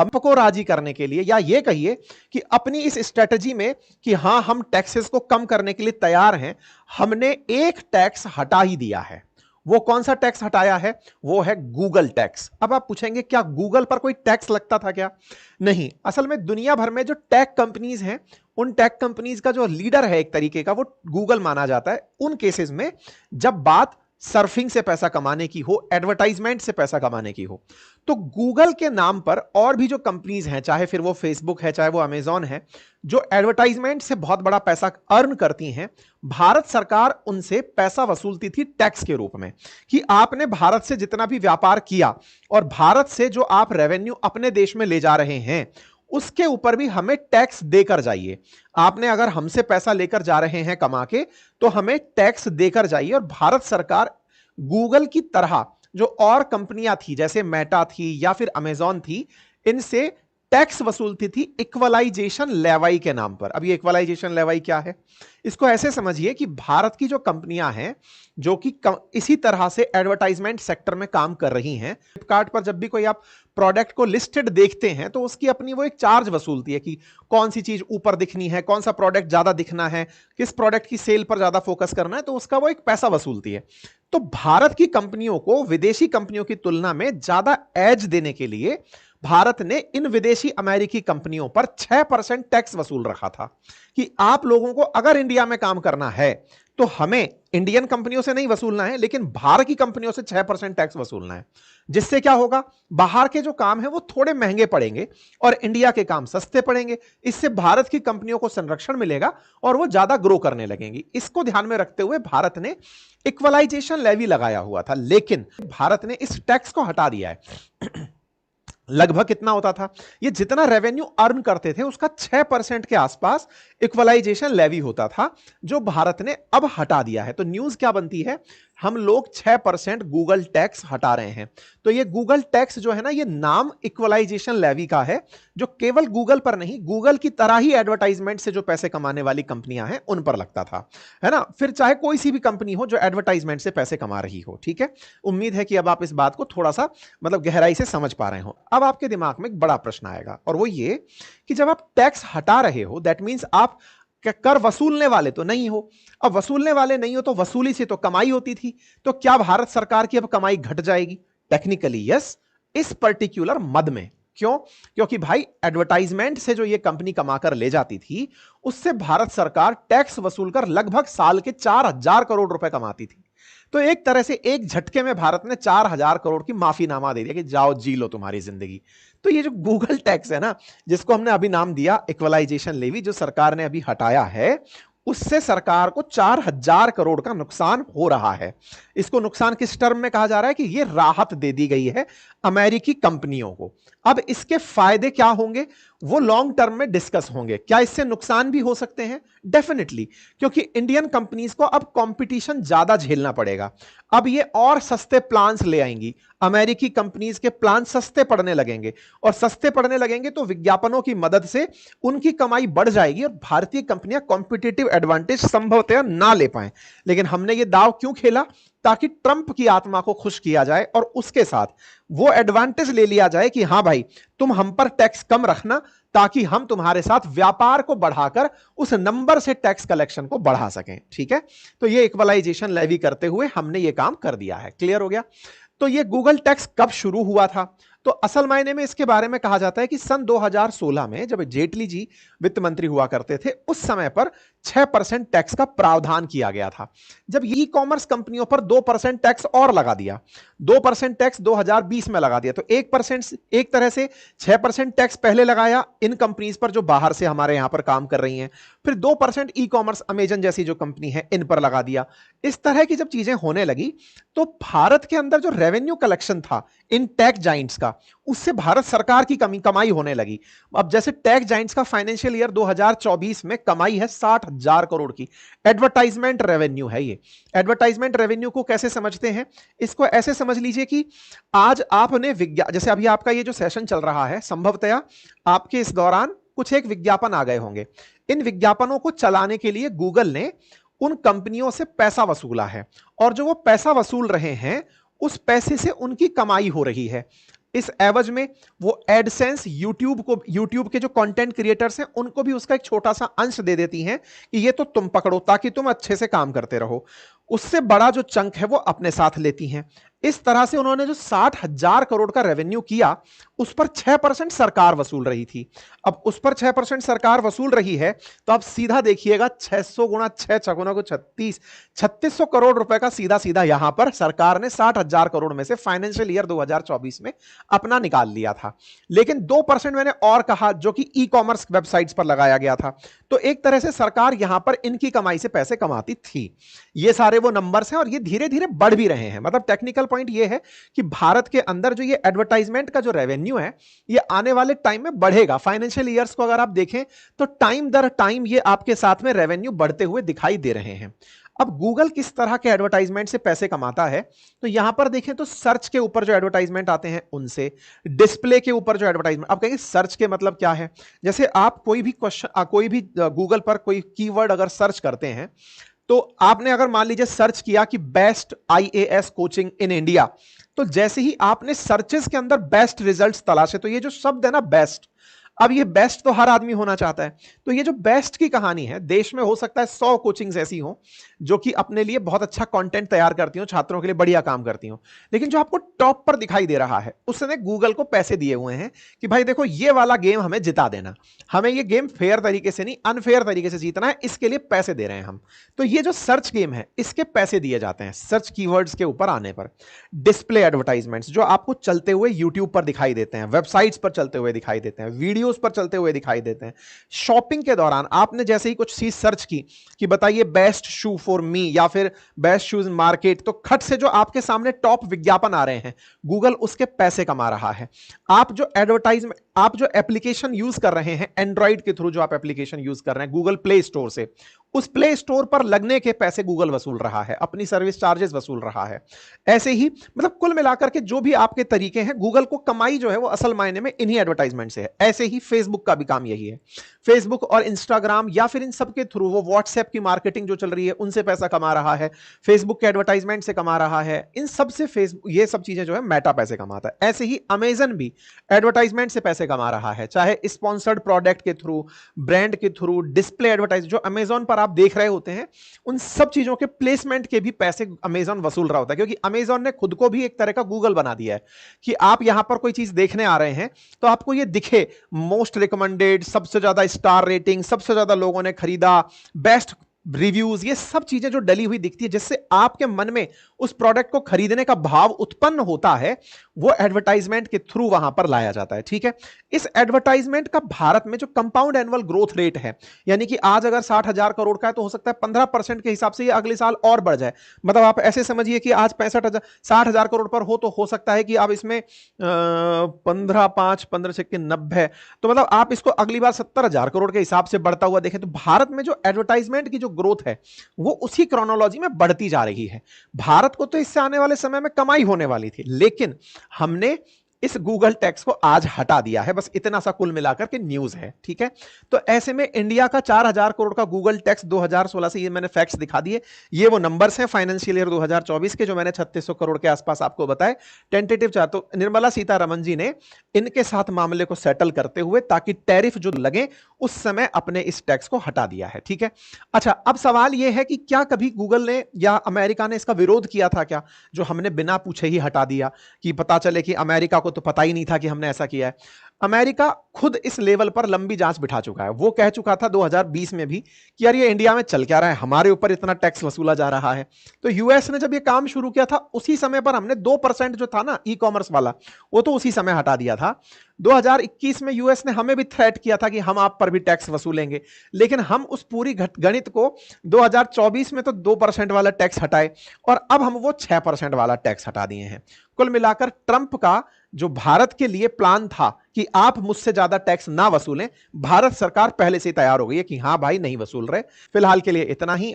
हमको राजी करने के लिए, या ये कहिए कि अपनी इस स्ट्रेटजी में कि हां हम टैक्सेस को कम करने के लिए तैयार हैं, हमने एक टैक्स हटा ही दिया है। वो कौन सा टैक्स हटाया है? वो है गूगल टैक्स। अब आप पूछेंगे क्या गूगल पर कोई टैक्स लगता था क्या? नहीं, असल में दुनिया भर में जो टेक कंपनीज हैं, उन टेक कंपनीज का जो लीडर है एक तरीके का, वो गूगल माना जाता है। उन केसेस में जब बात सर्फिंग से पैसा कमाने की हो, एडवर्टाइजमेंट से पैसा कमाने की हो, तो गूगल के नाम पर और भी जो कंपनीज हैं, चाहे फिर वो फेसबुक है, चाहे वो अमेजॉन है, जो एडवर्टाइजमेंट से बहुत बड़ा पैसा अर्न करती हैं, भारत सरकार उनसे पैसा वसूलती थी टैक्स के रूप में, कि आपने भारत से जितना भी व्यापार किया और भारत से जो आप रेवेन्यू अपने देश में ले जा रहे हैं, उसके ऊपर भी हमें टैक्स देकर जाइए। आपने अगर हमसे पैसा लेकर जा रहे हैं कमा के, तो हमें टैक्स देकर जाइए। और भारत सरकार गूगल की तरह जो और कंपनियां थी, जैसे मेटा थी या फिर अमेजॉन थी, इनसे टैक्स वसूलती थी इक्वलाइजेशन लेवाई के नाम पर। अब ये इक्वलाइजेशन लेवाई क्या है? इसको ऐसे समझिए कि भारत की जो कंपनियां हैं जो कि इसी तरह से एडवर्टाइजमेंट सेक्टर में काम कर रही हैं, फ्लिपकार्ट पर जब भी कोई आप प्रोडक्ट को लिस्टेड देखते हैं तो उसकी अपनी वो एक चार्ज वसूलती है कि कौन सी चीज ऊपर दिखनी है, कौन सा प्रोडक्ट ज्यादा दिखना है, किस प्रोडक्ट की सेल पर ज्यादा फोकस करना है, तो उसका वो एक पैसा वसूलती है। तो भारत की कंपनियों को विदेशी कंपनियों की तुलना में ज्यादा एज देने के लिए भारत ने इन विदेशी अमेरिकी कंपनियों पर 6% टैक्स वसूल रखा था कि आप लोगों को अगर इंडिया में काम करना है तो हमें इंडियन कंपनियों से नहीं वसूलना है, लेकिन बाहर की कंपनियों से 6% टैक्स वसूलना है। जिससे क्या होगा? बाहर के जो काम है वो थोड़े महंगे पड़ेंगे और इंडिया के काम सस्ते पड़ेंगे। इससे भारत की कंपनियों को संरक्षण मिलेगा और वो ज्यादा ग्रो करने लगेंगी। इसको ध्यान में रखते हुए भारत ने इक्वलाइजेशन लेवी लगाया हुआ था, लेकिन भारत ने इस टैक्स को हटा दिया है। लगभग कितना होता था? ये जितना रेवेन्यू अर्न करते थे उसका 6% के आसपास इक्वलाइजेशन लेवी होता था, जो भारत ने अब हटा दिया है। तो न्यूज क्या बनती है? हम लोग 6% गूगल टैक्स हटा रहे हैं। तो ये गूगल टैक्स जो है ना, ये नाम इक्वलाइजेशन लेवी का है, जो केवल गूगल पर नहीं, गूगल की तरह ही एडवर्टाइजमेंट से जो पैसे कमाने वाली कंपनियां हैं उन पर लगता था, है ना। फिर चाहे कोई सी भी कंपनी हो जो एडवर्टाइजमेंट से पैसे कमा रही हो, ठीक है। उम्मीद है कि अब आप इस बात को थोड़ा सा मतलब गहराई से समझ पा रहे हो। अब आपके दिमाग में एक बड़ा प्रश्न आएगा, और वो ये कि जब आप टैक्स हटा रहे हो, दैट मीन्स आप कर वसूलने वाले तो नहीं हो। अब वसूलने वाले नहीं हो तो वसूली से तो कमाई होती थी, तो क्या भारत सरकार की अब कमाई घट जाएगी? टेक्निकली यस, इस पर्टिकुलर मद में। क्यों? क्योंकि भाई एडवर्टाइजमेंट से जो ये कंपनी कमाकर ले जाती थी, उससे भारत सरकार टैक्स वसूलकर लगभग साल के 4,000 करोड़ रुपए कमाती थी। तो एक तरह से एक झटके में भारत ने 4,000 करोड़ की माफीनामा दे दिया कि जाओ जी लो तुम्हारी जिंदगी। तो ये जो गूगल टैक्स है ना, जिसको हमने अभी नाम दिया इक्वलाइजेशन लेवी, जो सरकार ने अभी हटाया है, उससे सरकार को 4,000 करोड़ का नुकसान हो रहा है। इसको नुकसान किस टर्म में कहा जा रहा है? कि ये राहत दे दी गई है अमेरिकी कंपनियों को। अब इसके फायदे क्या होंगे वो लॉन्ग टर्म में डिस्कस होंगे। क्या इससे नुकसान भी हो सकते हैं? डेफिनेटली, क्योंकि इंडियन कंपनीज को अब कंपटीशन ज्यादा झेलना पड़ेगा। अब ये और सस्ते प्लान्स ले आएंगी, अमेरिकी कंपनीज के प्लान सस्ते पड़ने लगेंगे, और सस्ते पड़ने लगेंगे तो विज्ञापनों की मदद से उनकी कमाई बढ़ जाएगी और भारतीय कंपनियां कॉम्पिटिटिव एडवांटेज संभवतः ना ले पाए। लेकिन हमने ये दाव क्यों खेला? ताकि ट्रंप की आत्मा को खुश किया जाए और उसके साथ वो एडवांटेज ले लिया जाए कि हां भाई तुम हम पर टैक्स कम रखना, ताकि हम तुम्हारे साथ व्यापार को बढ़ाकर उस नंबर से टैक्स कलेक्शन को बढ़ा सकें। ठीक है, तो ये इक्वलाइजेशन लेवी करते हुए हमने ये काम कर दिया है। क्लियर हो गया? तो ये गूगल टैक्स कब शुरू हुआ था? तो असल मायने में इसके बारे में कहा जाता है कि सन 2016 में जब जेटली जी वित्त मंत्री हुआ करते थे, उस समय पर 6% टैक्स का प्रावधान किया गया था। जब ई कॉमर्स कंपनियों पर 2% टैक्स और लगा दिया, 2% टैक्स 2020 में लगा दिया, तो 1% एक तरह से 6% टैक्स पहले लगाया इन कंपनीज पर जो बाहर से हमारे यहां पर काम कर रही हैं, फिर 2% ई कॉमर्स अमेजन जैसी जो कंपनी है इन पर लगा दिया। इस तरह की जब चीजें होने लगी तो भारत के अंदर जो रेवेन्यू कलेक्शन था इन टेक जाइंट्स का, उससे भारत सरकार की कमाई होने लगी। अब जैसे टेक जाइंट्स का फाइनेंशियल ईयर 2024 में कमाई है 60,000 करोड़ की। एडवर्टाइजमेंट रेवेन्यू है ये। एडवर्टाइजमेंट रेवेन्यू को कैसे समझते हैं? इसको ऐसे समझ लीजिए कि आज आपने जैसे अभी आपका ये जो सेशन चल रहा है, संभवतया आपके इस दौरान कुछ एक विज्ञापन आ गए होंगे। इन विज्ञापनों को चलाने के लिए गूगल ने उन कंपनियों से पैसा वसूला है, और जो वो पैसा वसूल रहे हैं उस पैसे से उनकी कमाई हो रही है। इस एवज में वो एडसेंस यूट्यूब के जो कंटेंट क्रिएटर्स हैं उनको भी उसका एक छोटा सा अंश दे देती हैं कि ये तो तुम पकड़ो ताकि तुम अच्छे से काम करते रहो। उससे बड़ा जो चंक है वो अपने साथ लेती हैं। इस तरह से उन्होंने जो 60,000 करोड़ का रेवेन्यू किया उस पर 6% सरकार वसूल रही थी। अब उस पर 6% सरकार वसूल रही है तो आप सीधा देखिएगा 600 गुणा 6 चौगुना को 3600 करोड़ रुपए का सीधा सीधा यहां पर सरकार ने 60,000 करोड़ में से फाइनेंशियल ईयर 2024 में अपना निकाल लिया था। लेकिन 2% मैंने और कहा जो कि ई कॉमर्स वेबसाइट्स पर लगाया गया था। तो एक तरह से सरकार यहां पर इनकी कमाई से पैसे कमाती थी। ये सारे वो नंबर्स हैं और ये धीरे धीरे बढ़ भी रहे हैं। मतलब टेक्निकल पॉइंट ये है कि भारत के अंदर जो ये एडवर्टाइजमेंट का जो रेवेन्यू है ये आने वाले टाइम में बढ़ेगा। फाइनेंशियल ईयर्स को अगर आप देखें तो टाइम दर टाइम ये आपके साथ में रेवेन्यू बढ़ते हुए दिखाई दे रहे हैं। अब गूगल किस तरह के एडवर्टाइजमेंट से पैसे कमाता है तो यहां पर देखें तो सर्च के ऊपर जो एडवर्टाइजमेंट आते हैं उनसे, डिस्प्ले के ऊपर जो एडवर्टाइजमेंट, आप कहेंगे सर्च के मतलब क्या है। जैसे आप कोई भी क्वेश्चन कोई भी गूगल पर कोई कीवर्ड अगर सर्च करते हैं तो आपने अगर मान लीजिए सर्च किया कि best IAS coaching in India, तो जैसे ही आपने सर्चेस के अंदर बेस्ट रिजल्ट्स तलाशे तो ये जो शब्द है ना बेस्ट, अब ये बेस्ट तो हर आदमी होना चाहता है। तो ये जो बेस्ट की कहानी है, देश में हो सकता है 100 कोचिंग्स ऐसी हो जो कि अपने लिए बहुत अच्छा कंटेंट तैयार करती हो, छात्रों के लिए बढ़िया काम करती हो, लेकिन जो आपको टॉप पर दिखाई दे रहा है उसने गूगल को पैसे दिए हुए हैं कि भाई देखो ये वाला गेम हमें जिता देना, हमें ये गेम फेयर तरीके से नहीं अनफेयर तरीके से जीतना है, इसके लिए पैसे दे रहे हैं हम। तो ये जो सर्च गेम है इसके पैसे दिए जाते हैं सर्च कीवर्ड्स के ऊपर आने पर। डिस्प्ले एडवर्टाइजमेंट्स जो आपको चलते हुए यूट्यूब पर दिखाई देते हैं, वेबसाइट्स पर चलते हुए दिखाई देते हैं, वीडियोस पर चलते हुए दिखाई देते हैं। शॉपिंग के दौरान आपने जैसे ही कुछ चीज सर्च की कि बताइए बेस्ट शू फॉर मी या फिर बेस्ट शूज मार्केट, तो खट से जो आपके सामने टॉप विज्ञापन आ रहे हैं गूगल उसके पैसे कमा रहा है। आप जो एप्लीकेशन यूज कर रहे हैं एंड्रॉइड के थ्रू, जो आप एप्लीकेशन यूज कर रहे हैं गूगल प्ले स्टोर से, उस प्ले स्टोर पर लगने के पैसे गूगल वसूल रहा है, अपनी सर्विस चार्जेस वसूल रहा है। ऐसे ही मतलब कुल मिलाकर के जो भी आपके तरीके हैं, गूगल को कमाई जो है वो असल मायने में इन्हीं एडवर्टाइजमेंट से है। ऐसे ही फेसबुक का भी काम यही है। फेसबुक और इंस्टाग्राम या फिर इन सब के थ्रू वो व्हाट्सएप की मार्केटिंग जो चल रही है उनसे पैसा कमा रहा है, फेसबुक के एडवर्टाइजमेंट से कमा रहा है, इन सब से फेसबुक ये सब चीजें जो है मेटा पैसे कमाता है। ऐसे ही अमेजन भी एडवर्टाइजमेंट से पैसे कमा रहा है, चाहे स्पॉन्सर्ड प्रोडक्ट के थ्रू, ब्रांड के थ्रू, डिस्प्ले एडवर्टाइज जो अमेजन पर आप देख रहे होते हैं उन सब चीजों के प्लेसमेंट के भी पैसे अमेजन वसूल रहा होता है। क्योंकि अमेजन ने खुद को भी एक तरह का गूगल बना दिया है कि आप यहां पर कोई चीज देखने आ रहे हैं तो आपको ये दिखे मोस्ट रिकमेंडेड, सबसे ज्यादा स्टार रेटिंग, सबसे ज्यादा लोगों ने खरीदा, बेस्ट रिव्यूज, ये सब चीजें जो डली हुई दिखती है जिससे आपके मन में उस प्रोडक्ट को खरीदने का भाव उत्पन्न होता है, वो एडवर्टाइजमेंट के थ्रू वहां पर लाया जाता है। ठीक है, इस एडवर्टाइजमेंट का भारत में जो कंपाउंड एनुअल ग्रोथ रेट है, यानी कि आज अगर 60,000 करोड़ का है तो हो सकता है 15% के हिसाब से ये अगले साल और बढ़ जाए। मतलब आप ऐसे समझिए कि आज 60,000 करोड़ पर हो तो हो सकता है कि आप इसमें 15 5 15 6 90, तो मतलब आप इसको अगली बार 70,000 करोड़ के हिसाब से बढ़ता हुआ देखें तो भारत में जो एडवर्टाइजमेंट की जो ग्रोथ है वो उसी क्रोनोलॉजी में बढ़ती जा रही है। भारत को तो इससे आने वाले समय में कमाई होने वाली थी, लेकिन हमने इस गूगल टैक्स को आज हटा दिया है। बस इतना सा कुल मिलाकर के न्यूज है। ठीक है, तो ऐसे में इंडिया का 4,000 करोड़ का गूगल टैक्स 2016 से, ये मैंने फैक्ट्स दिखा दिए, ये वो नंबर्स हैं फाइनेंशियल ईयर 2024 के जो मैंने 3600 करोड़ के आसपास आपको बताए टेंटेटिव चार्ट। तो निर्मला सीतारमण जी ने इनके साथ मामले को सेटल करते हुए ताकि टैरिफ जो लगे उस समय अपने इस टैक्स को हटा दिया है। ठीक है, अच्छा अब सवाल यह है कि क्या कभी गूगल ने या अमेरिका ने इसका विरोध किया था क्या, जो हमने बिना पूछे ही हटा दिया, कि पता चले कि अमेरिका को तो पता ही नहीं था कि हमने ऐसा किया है। अमेरिका खुद इस लेवल पर लंबी जांच बिठा चुका है। वो कह चुका था 2020 में भी कि यार ये इंडिया में चल क्या रहा है, हमारे ऊपर इतना टैक्स वसूला जा रहा है। तो यूएस ने जब ये काम शुरू किया था उसी समय पर हमने 2% जो था ना ई कॉमर्स वाला, वो तो उसी समय हटा दिया था। 2021 में यूएस ने हमें भी थ्रेट किया था कि हम आप पर भी टैक्स वसूलेंगे, लेकिन हम उस पूरी गणित को 2024 में तो 2% वाला टैक्स हटाए और अब हम वो 6% वाला टैक्स हटा दिए हैं। कुल मिलाकर ट्रंप का जो भारत के लिए प्लान था कि आप मुझसे ज्यादा टैक्स ना वसूलें, भारत सरकार पहले से ही तैयार हो गई है कि हां भाई नहीं वसूल रहे। फिलहाल के लिए इतना ही।